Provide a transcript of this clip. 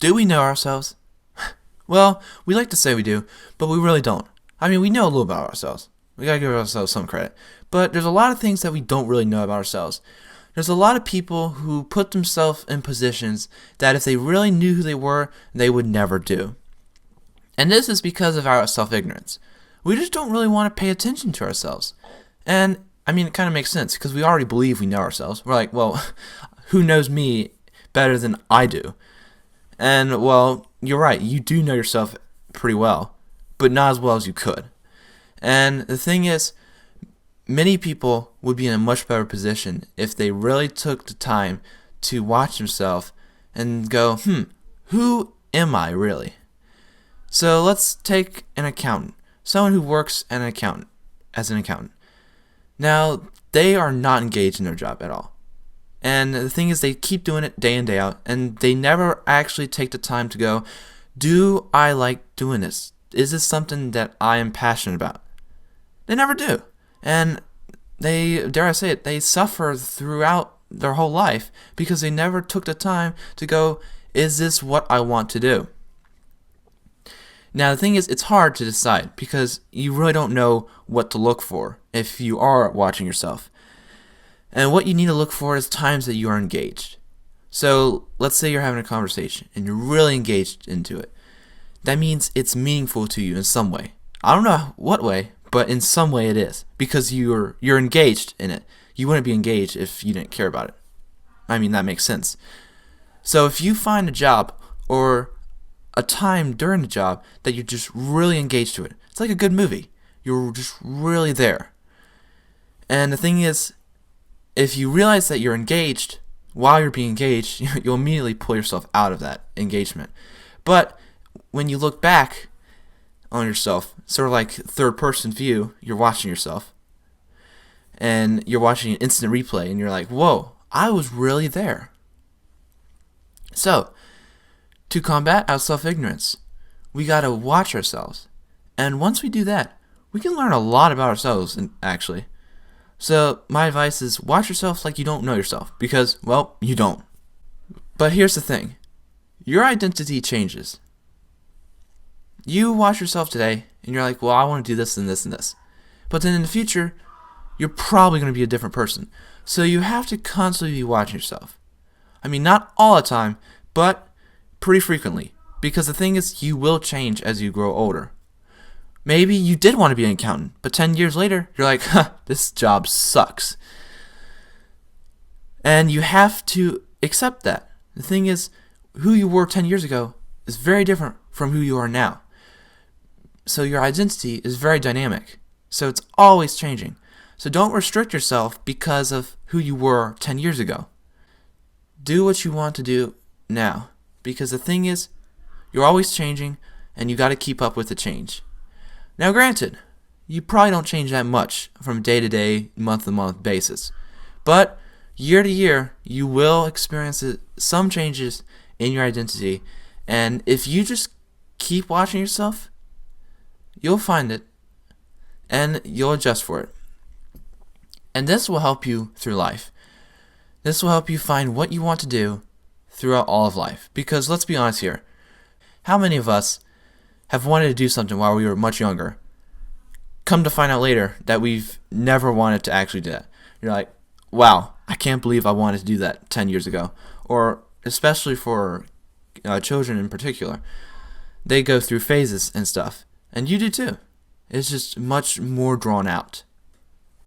Do we know ourselves? Well, we like to say we do, but we really don't. I mean, we know a little about ourselves. We gotta give ourselves some credit. But there's a lot of things that we don't really know about ourselves. There's a lot of people who put themselves in positions that if they really knew who they were, they would never do. And this is because of our self-ignorance. We just don't really want to pay attention to ourselves. And, I mean, it kind of makes sense because we already believe we know ourselves. We're like, well, who knows me better than I do? And, well, you're right. You do know yourself pretty well, but not as well as you could. And the thing is, many people would be in a much better position if they really took the time to watch themselves and go, who am I really? So let's take an accountant, someone who works as an accountant. Now, they are not engaged in their job at all. And the thing is, they keep doing it day in, day out, and they never actually take the time to go, do I like doing this? Is this something that I am passionate about? They never do. And they, dare I say it, they suffer throughout their whole life because they never took the time to go, is this what I want to do? Now, the thing is, it's hard to decide because you really don't know what to look for if you are watching yourself. And what you need to look for is times that you are engaged. So, let's say you're having a conversation and you're really engaged into it. That means it's meaningful to you in some way. I don't know what way, but in some way it is because you're engaged in it. You wouldn't be engaged if you didn't care about it. I mean, that makes sense. So, if you find a job or a time during the job that you're just really engaged to it. It's like a good movie. You're just really there. And the thing is, if you realize that you're engaged while you're being engaged, you'll immediately pull yourself out of that engagement. But when you look back on yourself, sort of like third person view, you're watching yourself. And you're watching an instant replay and you're like, whoa, I was really there. So, to combat our self-ignorance, we gotta watch ourselves. And once we do that, we can learn a lot about ourselves, actually. So, my advice is watch yourself like you don't know yourself, because, well, you don't. But here's the thing. Your identity changes. You watch yourself today, and you're like, well, I want to do this and this and this. But then in the future, you're probably going to be a different person. So you have to constantly be watching yourself. I mean, not all the time, but pretty frequently, because the thing is, you will change as you grow older. Maybe you did want to be an accountant, but 10 years later, you're like, this job sucks. And you have to accept that. The thing is, who you were 10 years ago is very different from who you are now. So your identity is very dynamic. So it's always changing. So don't restrict yourself because of who you were 10 years ago. Do what you want to do now. Because the thing is, you're always changing, and you got to keep up with the change. Now granted, you probably don't change that much from day to day, month to month basis. But year to year, you will experience some changes in your identity. And if you just keep watching yourself, you'll find it, and you'll adjust for it. And this will help you through life. This will help you find what you want to do throughout all of life. Because let's be honest here, how many of us have wanted to do something while we were much younger, come to find out later that we've never wanted to actually do that? You're like, wow, I can't believe I wanted to do that 10 years ago. Or especially for children in particular, they go through phases and stuff. And you do too. It's just much more drawn out.